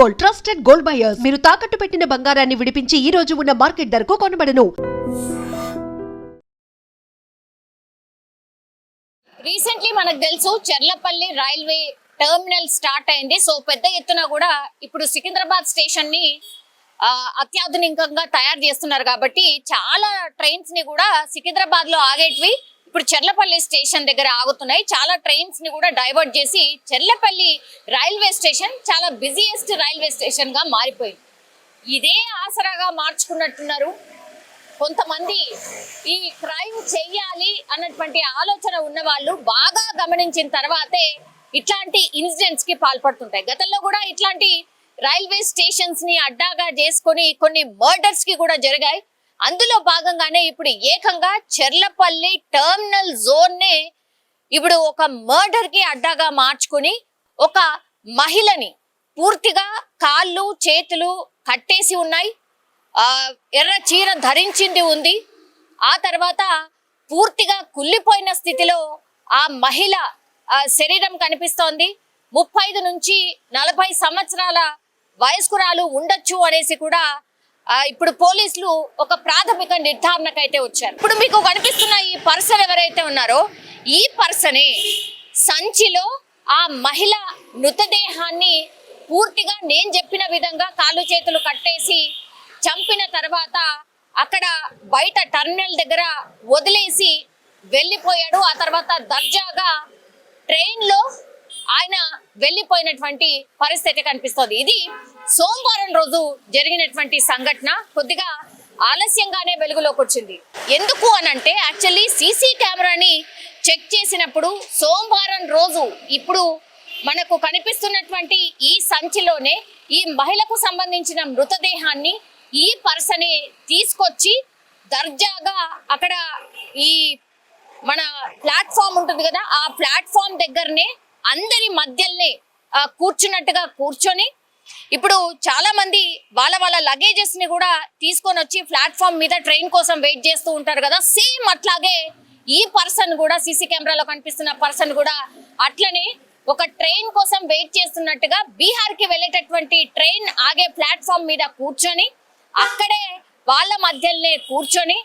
Gold, trusted gold buyers. మీరు తాకట్టు పెట్టిన బంగారాన్ని విడిపించి ఈ రోజు ఉన్న మార్కెట్ ధరకు కొనబడను. రీసెంట్లీ మనకు తెలుసు చెర్లపల్లి రైల్వే టర్మినల్ స్టార్ట్ అయింది. సో పెద్ద ఎత్తున కూడా ఇప్పుడు సికింద్రాబాద్ స్టేషన్ ని అత్యాధునికంగా తయారు చేస్తున్నారు కాబట్టి చాలా ట్రైన్స్ ని కూడా సికింద్రాబాద్ లో ఆగేటివి ఇప్పుడు చెర్లపల్లి స్టేషన్ దగ్గర ఆగుతున్నాయి. చాలా ట్రైన్స్ ని కూడా డైవర్ట్ చేసి చెర్లపల్లి రైల్వే స్టేషన్ చాలా బిజియెస్ట్ రైల్వే స్టేషన్ గా మారిపోయింది. ఇదే ఆసరాగా మార్చుకున్నట్టున్నారు కొంతమంది. ఈ క్రైమ్ చెయ్యాలి అన్నటువంటి ఆలోచన ఉన్న వాళ్ళు బాగా గమనించిన తర్వాతే ఇట్లాంటి ఇన్సిడెంట్స్ కి పాల్పడుతుంటాయి. గతంలో కూడా ఇట్లాంటి రైల్వే స్టేషన్స్ ని అడ్డాగా చేసుకొని కొన్ని మర్డర్స్ కి కూడా జరిగాయి. అందులో భాగంగానే ఇప్పుడు ఏకంగా చెర్లపల్లి టర్మినల్ జోన్ నే ఇప్పుడు ఒక మర్డర్ కి అడ్డాగా మార్చుకుని ఒక మహిళని పూర్తిగా కాళ్ళు చేతులు కట్టేసి ఉన్నాయి, ఎర్ర చీర ధరించింది ఉంది. ఆ తర్వాత పూర్తిగా కుళ్ళిపోయిన స్థితిలో ఆ మహిళ శరీరం కనిపిస్తోంది. 35 నుంచి 40 సంవత్సరాల వయస్కురాలు ఉండొచ్చు అనేసి కూడా ఇప్పుడు పోలీసులు ఒక ప్రాథమిక నిర్ధారణకైతే వచ్చారు. ఇప్పుడు మీకు కనిపిస్తున్న ఈ పర్సన్ ఎవరైతే ఉన్నారో ఈ పర్సనే సంచిలో ఆ మహిళ మృతదేహాన్ని పూర్తిగా నేను చెప్పిన విధంగా కాళ్ళు చేతులు కట్టేసి చంపిన తర్వాత అక్కడ బయట టర్మినల్ దగ్గర వదిలేసి వెళ్ళిపోయాడు. ఆ తర్వాత దర్జాగా ట్రైన్ లో ఆయన వెళ్ళిపోయినటువంటి పరిస్థితి కనిపిస్తోంది. ఇది సోమవారం రోజు జరిగినటువంటి సంఘటన. కొద్దిగా ఆలస్యంగానే వెలుగులోకి వచ్చింది. ఎందుకు అనంటే యాక్చువల్లీ సీసీ కెమెరాని చెక్ చేసినప్పుడు సోమవారం రోజు ఇప్పుడు మనకు కనిపిస్తున్నటువంటి ఈ సంచిలోనే ఈ మహిళకు సంబంధించిన మృతదేహాన్ని ఈ పర్సనే తీసుకొచ్చి దర్జాగా అక్కడ ఈ మన ప్లాట్ఫామ్ ఉంటుంది కదా, ఆ ప్లాట్ఫామ్ దగ్గరనే అందరి మధ్యలోనే కూర్చున్నట్టుగా కూర్చొని ఇప్పుడు చాలా మంది వాళ్ళ లగేజెస్ ని కూడా తీసుకొని వచ్చి ప్లాట్ఫామ్ మీద ట్రైన్ కోసం వెయిట్ చేస్తూ ఉంటారు కదా, సేమ్ అట్లాగే ఈ పర్సన్ కూడా సీసీ కెమెరాలో కనిపిస్తున్న పర్సన్ కూడా అట్లనే ఒక ట్రైన్ కోసం వెయిట్ చేస్తున్నట్టుగా బీహార్ కి వెళ్ళేటటువంటి ట్రైన్ ఆగే ప్లాట్ఫామ్ మీద కూర్చొని అక్కడే వాళ్ళ మధ్యలోనే కూర్చొని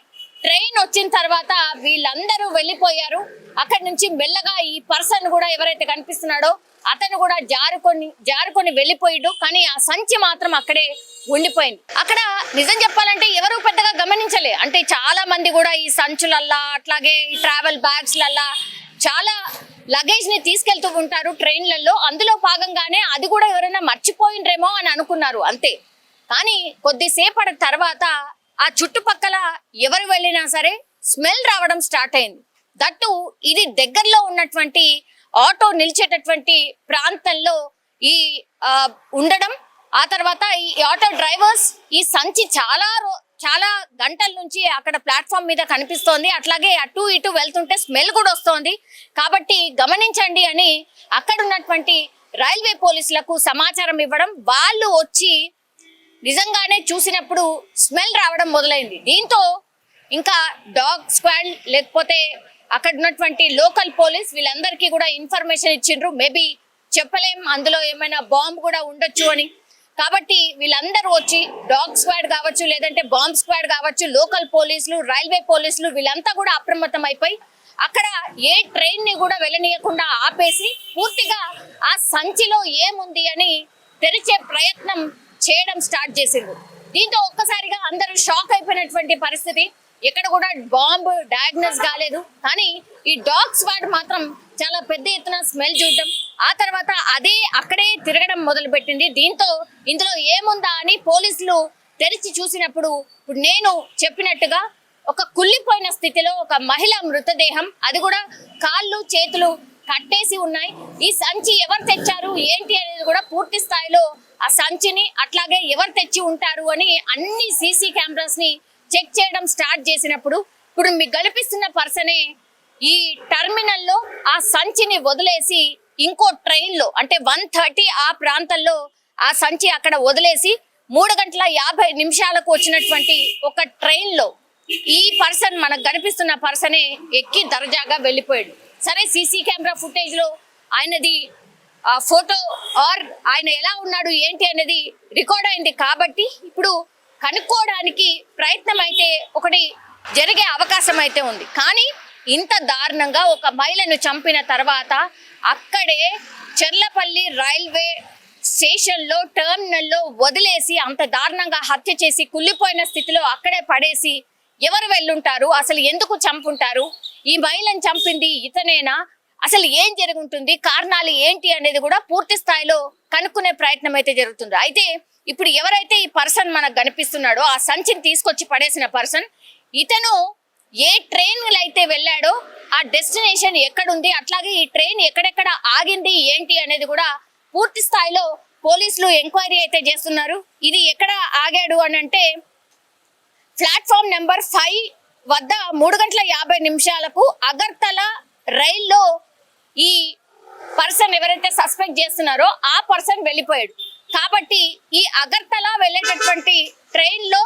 ట్రైన్ వచ్చిన తర్వాత వీళ్ళందరూ వెళ్ళిపోయారు. నుంచి మెల్లగా ఈ పర్సన్ కూడా ఎవరైతే కనిపిస్తున్నాడో అతను కూడా జారుకొని వెళ్ళిపోయాడు. కానీ ఆ సంచి మాత్రం అక్కడే ఉండిపోయింది. అక్కడ నిజం చెప్పాలంటే ఎవరు పెద్దగా గమనించలే. అంటే చాలా మంది కూడా ఈ సంచులల్లా అట్లాగే ఈ ట్రావెల్ బ్యాగ్స్ లల్లా చాలా లగేజ్ ని తీసుకెళ్తూ ఉంటారు ట్రైన్లలో. అందులో భాగంగానే అది కూడా ఎవరైనా మర్చిపోయిండ్రేమో అని అనుకున్నారు అంతే. కానీ కొద్దిసేపటి తర్వాత ఆ చుట్టుపక్కల ఎవరు వెళ్ళినా సరే స్మెల్ రావడం స్టార్ట్ అయింది. దట్టు ఇది దగ్గరలో ఉన్నటువంటి ఆటో నిలిచేటటువంటి ప్రాంతంలో ఈ ఉండడం. ఆ తర్వాత ఈ ఆటో డ్రైవర్స్ ఈ సంచి చాలా గంటల నుంచి అక్కడ ప్లాట్ఫామ్ మీద కనిపిస్తోంది, అట్లాగే అటు ఇటు వెళ్తుంటే స్మెల్ కూడా వస్తోంది కాబట్టి గమనించండి అని అక్కడ ఉన్నటువంటి రైల్వే పోలీసులకు సమాచారం ఇవ్వడం. వాళ్ళు వచ్చి నిజంగానే చూసినప్పుడు స్మెల్ రావడం మొదలైంది. దీంతో ఇంకా డాగ్ స్క్వాడ్ లేకపోతే అక్కడ ఉన్నటువంటి లోకల్ పోలీస్ వీళ్ళందరికీ కూడా ఇన్ఫర్మేషన్ ఇచ్చిండ్రు. మేబీ చెప్పలేం, అందులో ఏమైనా బాంబ్ కూడా ఉండొచ్చు అని. కాబట్టి వీళ్ళందరూ వచ్చి డాగ్ స్క్వాడ్ కావచ్చు, లేదంటే బాంబ్ స్క్వాడ్ కావచ్చు, లోకల్ పోలీసులు, రైల్వే పోలీసులు వీళ్ళంతా కూడా అప్రమత్తం అయిపోయి అక్కడ ఏ ట్రైన్ ని కూడా వెళ్ళనీయకుండా ఆపేసి పూర్తిగా ఆ సంచిలో ఏముంది అని తెరిచే ప్రయత్నం చేయడం స్టార్ట్ చేసిండ్రు. దీంతో ఒక్కసారిగా అందరూ షాక్ అయిపోయినటువంటి పరిస్థితి. ఎక్కడ కూడా బాంబు డయాగ్నోస్ కాలేదు, కానీ ఈ డాగ్ స్క్వాడ్ మాత్రం చాలా పెద్ద ఎత్తున స్మెల్ చూడడం, ఆ తర్వాత అదే అక్కడే తిరగడం మొదలు పెట్టింది. దీంతో ఇందులో ఏముందా అని పోలీసులు తెరిచి చూసినప్పుడు ఇప్పుడు నేను చెప్పినట్టుగా ఒక కుళ్ళిపోయిన స్థితిలో ఒక మహిళ మృతదేహం, అది కూడా కాళ్ళు చేతులు కట్టేసి ఉన్నాయి. ఈ సంచి ఎవరు తెచ్చారు ఏంటి అనేది కూడా పూర్తి స్థాయిలో ఆ సంచిని అట్లాగే ఎవరు తెచ్చి ఉంటారు అని అన్ని సీసీ కెమెరాస్ ని చెక్ చేయడం స్టార్ట్ చేసినప్పుడు ఇప్పుడు మీకు కనిపిస్తున్న పర్సనే ఈ టర్మినల్ లో ఆ సంచిని వదిలేసి ఇంకో ట్రైన్ లో అంటే 1:30 ఆ ప్రాంతంలో ఆ సంచి అక్కడ వదిలేసి 3:50 వచ్చినటువంటి ఒక ట్రైన్ లో ఈ పర్సన్ మనకు కనిపిస్తున్న పర్సనే ఎక్కి దర్జాగా వెళ్ళిపోయాడు. సరే సీసీ కెమెరా ఫుటేజ్ లో ఆయనది ఫోటో ఆర్ ఆయన ఎలా ఉన్నాడు ఏంటి అనేది రికార్డ్ అయింది కాబట్టి ఇప్పుడు కనుక్కోవడానికి ప్రయత్నం అయితే ఒకటి జరిగే అవకాశం అయితే ఉంది. కానీ ఇంత దారుణంగా ఒక మహిళను చంపిన తర్వాత అక్కడే చెర్లపల్లి రైల్వే స్టేషన్లో టెర్మినల్లో వదిలేసి అంత దారుణంగా హత్య చేసి కుళ్ళిపోయిన స్థితిలో అక్కడే పడేసి ఎవరు వెళ్ళుంటారు, అసలు ఎందుకు చంపుంటారు, ఈ మహిళను చంపింది ఇతనేనా, అసలు ఏం జరుగుతుంది, కారణాలు ఏంటి అనేది కూడా పూర్తి స్థాయిలో కనుక్కునే ప్రయత్నం అయితే జరుగుతుంది. అయితే ఇప్పుడు ఎవరైతే ఈ పర్సన్ మనకు కనిపిస్తున్నాడో ఆ సంచిని తీసుకొచ్చి పడేసిన పర్సన్, ఇతను ఏ ట్రైన్ అయితే వెళ్ళాడో ఆ డెస్టినేషన్ ఎక్కడుంది, అట్లాగే ఈ ట్రైన్ ఎక్కడెక్కడ ఆగింది ఏంటి అనేది కూడా పూర్తి స్థాయిలో పోలీసులు ఎంక్వైరీ అయితే చేస్తున్నారు. ఇది ఎక్కడ ఆగాడు అని అంటే ప్లాట్ఫామ్ నెంబర్ 5 వద్ద 3:50 అగర్తల రైల్లో ఈ పర్సన్ ఎవరైతే సస్పెక్ట్ చేస్తున్నారో ఆ పర్సన్ వెళ్ళిపోయాడు. కాబట్టి ఈ అగర్తల వెళ్ళేటటువంటి ట్రైన్ లో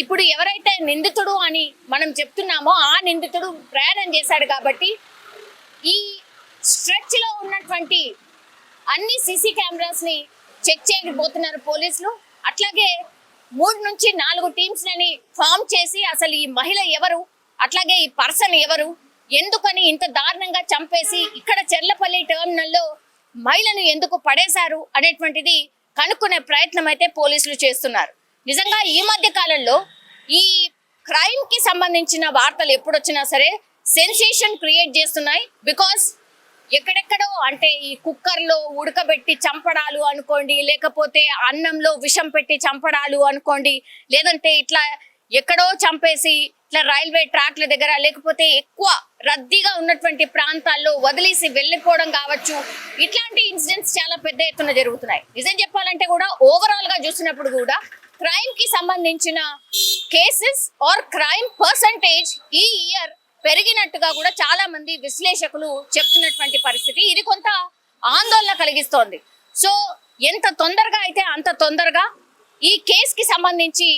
ఇప్పుడు ఎవరైతే నిందితుడు అని మనం చెప్తున్నామో ఆ నిందితుడు ప్రయాణం చేశాడు. కాబట్టి ఈ స్ట్రెచ్ లో ఉన్నటువంటి అన్ని సీసీ కెమెరాస్ ని చెక్ చేయబోతున్నారు పోలీసులు. అట్లాగే 3 నుంచి 4 టీమ్స్ లని ఫామ్ చేసి అసలు ఈ మహిళ ఎవరు, అట్లాగే ఈ పర్సన్ ఎవరు, ఎందుకని ఇంత దారుణంగా చంపేసి ఇక్కడ చెర్లపల్లి టెర్మినల్లో మహిళను ఎందుకు పడేశారు అనేటువంటిది కనుక్కునే ప్రయత్నం అయితే పోలీసులు చేస్తున్నారు. నిజంగా ఈ మధ్య కాలంలో ఈ క్రైమ్ కి సంబంధించిన వార్తలు ఎప్పుడొచ్చినా సరే సెన్సేషన్ క్రియేట్ చేస్తున్నాయి. బికాస్ ఎక్కడెక్కడో అంటే ఈ కుక్కర్లో ఉడకబెట్టి చంపడాలు అనుకోండి, లేకపోతే అన్నంలో విషం పెట్టి చంపడాలు అనుకోండి, లేదంటే ఇట్లా ఎక్కడో చంపేసి ఇట్లా రైల్వే ట్రాక్ల దగ్గర లేకపోతే ఎక్కువ రద్దీగా ఉన్నటువంటి ప్రాంతాల్లో వదిలేసి వెళ్ళిపోవడం కావచ్చు, ఇట్లాంటి ఇన్సిడెంట్స్ చాలా పెద్ద ఎత్తున జరుగుతున్నాయి. నిజం చెప్పాలంటే కూడా ఓవరాల్ గా చూసినప్పుడు కూడా క్రైమ్ కి సంబంధించిన కేసెస్ ఆర్ క్రైమ్ పర్సంటేజ్ ఈ ఇయర్ పెరిగినట్టుగా కూడా చాలా మంది విశ్లేషకులు చెప్తున్నటువంటి పరిస్థితి. ఇది కొంత ఆందోళన కలిగిస్తోంది. సో ఎంత తొందరగా అయితే అంత తొందరగా ఈ కేసుకి సంబంధించి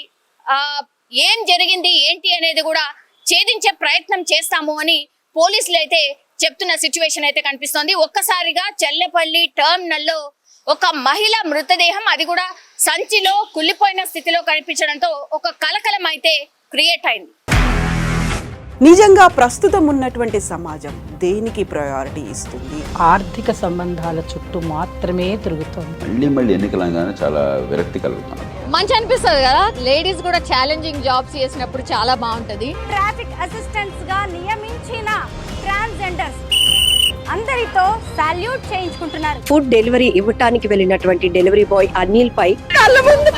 ఏం జరిగింది ఏంటి అనేది కూడా ఛేదించే ప్రయత్నం చేస్తాము అని పోలీసులు అయితే చెప్తున్న సిచ్యువేషన్ అయితే కనిపిస్తోంది. ఒక్కసారిగా చెర్లపల్లి టెర్మినల్లో ఒక మహిళ మృతదేహం, అది కూడా సంచిలో కుళ్ళిపోయిన స్థితిలో కనిపించడంతో ఒక కలకలం అయితే క్రియేట్ అయింది. నిజంగా ప్రస్తుతం ఉన్నటువంటి సమాజం దేనికి ప్రయారిటీ ఇస్తుంది? ఆర్థిక సంబంధాల చుట్టూ మాత్రమే తిరుగుతోంది. మళ్ళీ ఎన్నికలంగానే చాలా విరక్తి కలుగుతాను. మంచి అనిపిస్తుంది కదా, లేడీస్ కూడా ఛాలెంజింగ్ జాబ్స్ చేసినప్పుడు చాలా బాగుంటది. ట్రాఫిక్ అసిస్టెంట్స్ గా నియమించిన ట్రాన్స్జెండర్స్ అందరితో సాల్యూట్ చేయించుకుంటున్నారు. ఫుడ్ డెలివరీ ఇవ్వటానికి వెళ్ళినటువంటి డెలివరీ బాయ్ అనిల్ పై కళ్ళ ముందు